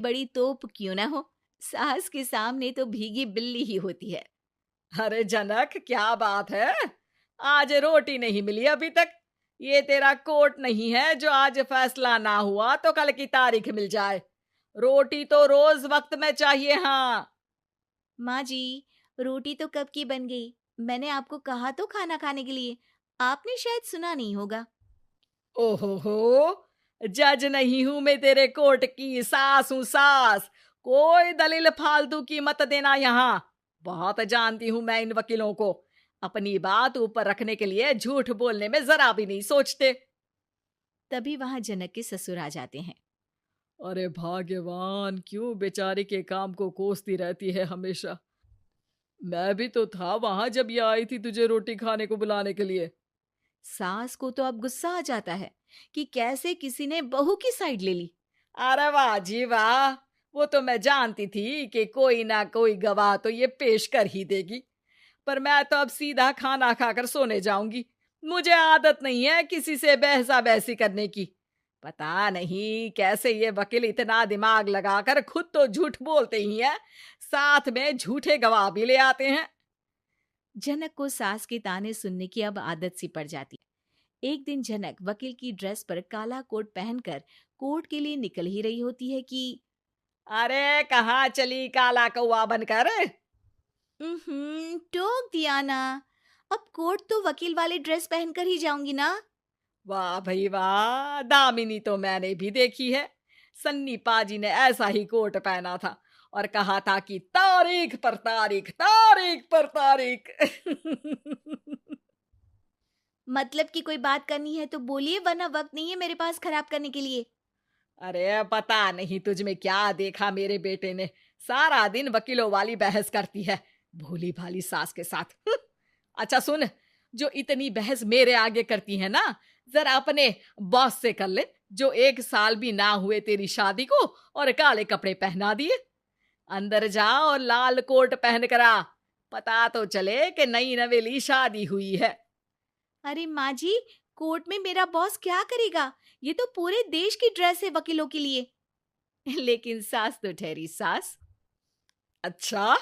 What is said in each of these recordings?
बड़ी तोप क्यों ना हो, सास के सामने तो भीगी बिल्ली ही होती है। अरे जनक, क्या बात है? आज रोटी नहीं मिली अभी तक। ये तेरा कोर्ट नहीं है जो आज फैसला ना हुआ तो कल की तारीख मिल जाए। रोटी तो रोज वक्त में चाहिए। हाँ। माँ जी, रोटी तो कब की बन गई। मैंने आपको कहा तो खाना खाने के लिए, आपने शायद सुना नहीं होगा। ओहो हो, जज नहीं हूं मैं तेरे कोर्ट की, सास हूं सास। कोई दलील फालतू की मत देना यहाँ। बहुत जानती हूं मैं इन वकीलों को। अपनी बात ऊपर रखने के लिए झूठ बोलने में जरा भी नहीं सोचते। तभी वहां जनक के ससुर आ जाते हैं। अरे भाग्यवान, क्यों बेचारी के काम को कोसती रहती है हमेशा। मैं भी तो था वहां जब ये आई थी तुझे रोटी खाने को बुलाने के लिए। सास को तो अब गुस्सा आ जाता है कि कैसे किसी ने बहू की साइड ले ली। अरे वाह जी वाह। वो तो मैं जानती थी कि कोई ना कोई गवाह तो ये पेश कर ही देगी। पर मैं तो अब सीधा खाना खाकर सोने जाऊंगी। मुझे आदत नहीं है किसी से बहसा बहसी करने की। पता नहीं कैसे ये वकील इतना दिमाग लगाकर खुद तो झूठ बोलते ही हैं, साथ में झूठे गवाह भी ले आते हैं। जनक को सास के ताने सुनने की अब आदत सी पड़ जाती है। एक दिन जनक वकील की ड्रेस पर काला कोट पहनकर कोर्ट के लिए निकल ही रही होती है कि अरे कहाँ चली काला कौवा बनकर? टोक दिया ना। अब कोर्ट तो वकील वाली ड्रेस पहनकर ही जाऊंगी ना। वाह भाई वाह, दामिनी तो मैंने भी देखी है। सन्नी पाजी ने ऐसा ही कोट पहना था और कहा था कि तारीख पर तारीख, तारीख पर तारीख। मतलब कि कोई बात करनी है तो बोलिए, वरना वक्त नहीं है मेरे पास खराब करने के लिए। अरे पता नहीं तुझ में क्या देखा मेरे बेटे ने, सारा दिन वकीलों वाली बहस करती है, भोली भाली सास के साथ। अच्छा सुन, जो इतनी बहस मेरे आगे करती है ना, जरा अपने बॉस से कर ले, जो 1 साल भी ना हुए तेरी शादी को और काले कपड़े पहना दिए। अंदर जा और लाल कोट पहन कर आ, पता तो चले कि नई नवेली शादी हुई है। अरे माँ जी, कोर्ट में मेरा बॉस क्या करेगा? ये तो पूरे देश की ड्रेस है वकीलों के लिए। लेकिन सास तो ठहरी सास। अच्छा,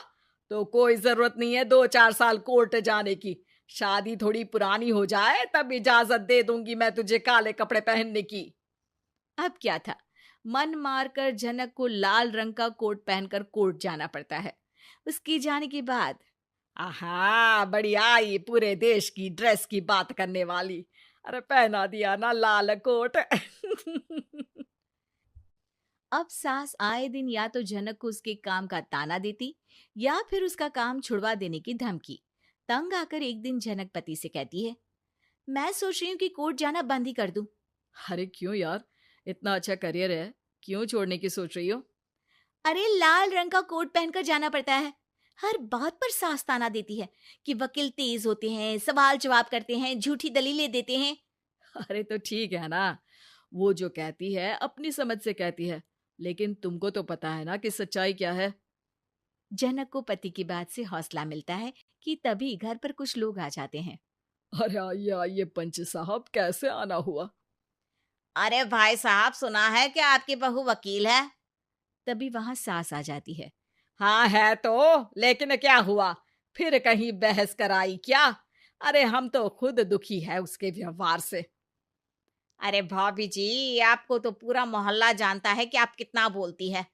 तो कोई जरूरत नहीं है 2-4 साल कोर्ट जाने की। शादी थोड़ी पुरानी हो जाए तब इजाजत दे दूंगी मैं तुझे काले कपड़े पहनने की। अब क्या था, मन मारकर जनक को लाल रंग का कोट पहनकर कोर्ट जाना पड़ता है। उसके जाने के बाद आहा, बढ़िया, ये पूरे देश की ड्रेस की बात करने वाली। अरे पहना दिया ना लाल कोट। अब सास आए दिन या तो जनक को उसके काम का ताना देती या फिर उसका काम छुड़वा देने की धमकी। तंग आकर एक दिन जनक पति से कहती है, मैं सोच रही हूँ कि कोर्ट जाना बंद ही कर दूं। अरे क्यों यार, इतना अच्छा करियर है, क्यों छोड़ने की सोच रही हो? अरे लाल रंग का कोट पहनकर जाना पड़ता है। हर बात पर सास ताना देती है कि वकील तेज होते हैं, सवाल जवाब करते हैं, झूठी दलीलें देते हैं। अरे तो ठीक है ना, वो जो कहती है अपनी समझ से कहती है, लेकिन तुमको तो पता है ना कि सच्चाई क्या है। जनक को पति की बात से हौसला मिलता है कि तभी घर पर कुछ लोग आ जाते हैं। अरे आइए पंच साहब, कैसे आना हुआ? अरे भाई साहब, सुना है कि आपकी बहू वकील है। तभी वहां सास आ जाती है। हाँ है तो, लेकिन क्या हुआ? फिर कहीं बहस कराई क्या? अरे हम तो खुद दुखी है उसके व्यवहार से। अरे भाभी जी, आपको तो पूरा मोहल्ला जानता है कि आप कितना बोलती है।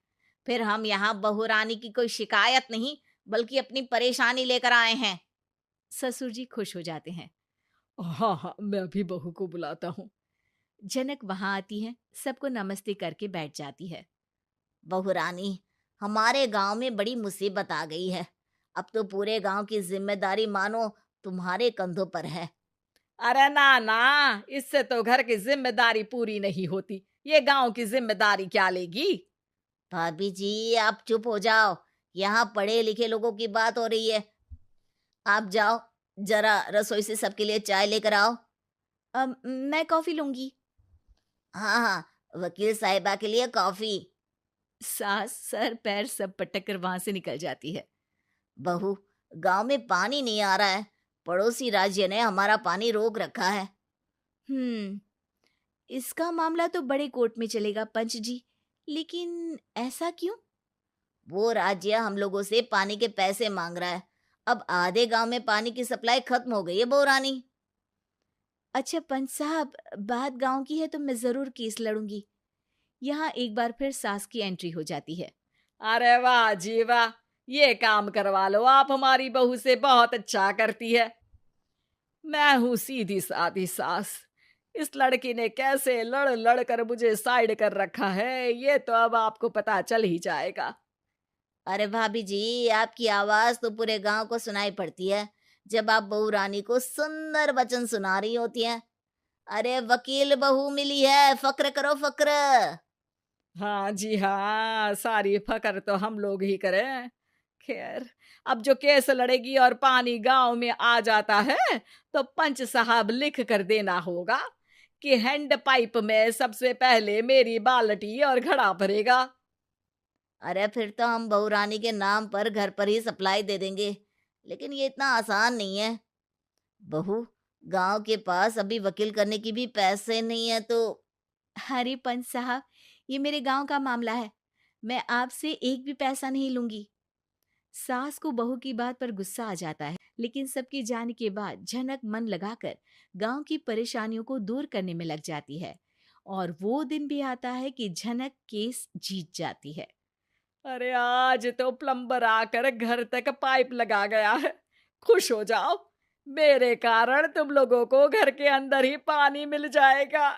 फिर हम यहाँ बहू रानी की कोई शिकायत नहीं, बल्कि अपनी परेशानी लेकर आए हैं। ससुर जी खुश हो जाते हैं। हाँ हाँ, मैं भी बहू को बुलाता हूँ। जनक वहां आती है, सबको नमस्ते करके बैठ जाती है। बहू रानी, हमारे गांव में बड़ी मुसीबत आ गई है। अब तो पूरे गांव की जिम्मेदारी मानो तुम्हारे कंधों पर है। अरे ना ना, इससे तो घर की जिम्मेदारी पूरी नहीं होती, ये गांव की जिम्मेदारी क्या लेगी? भाभी जी, आप चुप हो जाओ। यहाँ पढ़े लिखे लोगों की बात हो रही है। आप जाओ, जरा रसोई से सबके लिए चाय लेकर आओ। मैं कॉफी लूंगी। हाँ हाँ, वकील साहिबा के लिए कॉफी। सास सर पैर सब पटक कर वहां से निकल जाती है। बहू, गांव में पानी नहीं आ रहा है। पड़ोसी राज्य ने हमारा पानी रोक रखा है। इसका मामला तो बड़े कोर्ट में चलेगा पंच जी, लेकिन ऐसा क्यों? वो राज्य हम लोगों से पानी के पैसे मांग रहा है। अब आधे गांव में पानी की सप्लाई खत्म हो गई है बहू रानी। अच्छा पंच साहब, बात गांव की है तो मैं जरूर केस लड़ूंगी। यहाँ एक बार फिर सास की एंट्री हो जाती है। अरे वाह जी वाह, ये काम करवा लो, आप हमारी बहू से बहुत अच्छा करती है। मैं हूं सीधी सादी सास। इस लड़की ने कैसे लड़ लड़ कर मुझे साइड कर रखा है, ये तो अब आपको पता चल ही जाएगा। अरे भाभी जी, आपकी आवाज तो पूरे गांव को सुनाई पड़ती है जब आप बहू रानी को सुंदर वचन सुना रही होती हैं। अरे वकील बहू मिली है, फक्र करो फक्र। हाँ जी हाँ, सारी फकर तो हम लोग ही करें। खैर, अब जो केस लड़ेगी और पानी गांव में आ जाता है, तो पंच साहब लिख कर देना होगा कि हैंड पाइप में सबसे पहले मेरी बाल्टी और घड़ा भरेगा। अरे फिर तो हम बहू रानी के नाम पर घर पर ही सप्लाई दे देंगे, लेकिन ये इतना आसान नहीं है। बहू, गांव के पास अभी वकील करने की भी पैसे नहीं है तो। अरे पंच साहब, ये मेरे गांव का मामला है, मैं आपसे एक भी पैसा नहीं लूंगी। सास को बहू की बात पर गुस्सा आ जाता है, लेकिन सबके जाने के बाद झनक मन लगाकर गांव की परेशानियों को दूर करने में लग जाती है। और वो दिन भी आता है कि झनक केस जीत जाती है। अरे आज तो प्लम्बर आकर घर तक पाइप लगा गया है। खुश हो जाओ, मेरे कारण तुम लोगों को घर के अंदर ही पानी मिल जाएगा।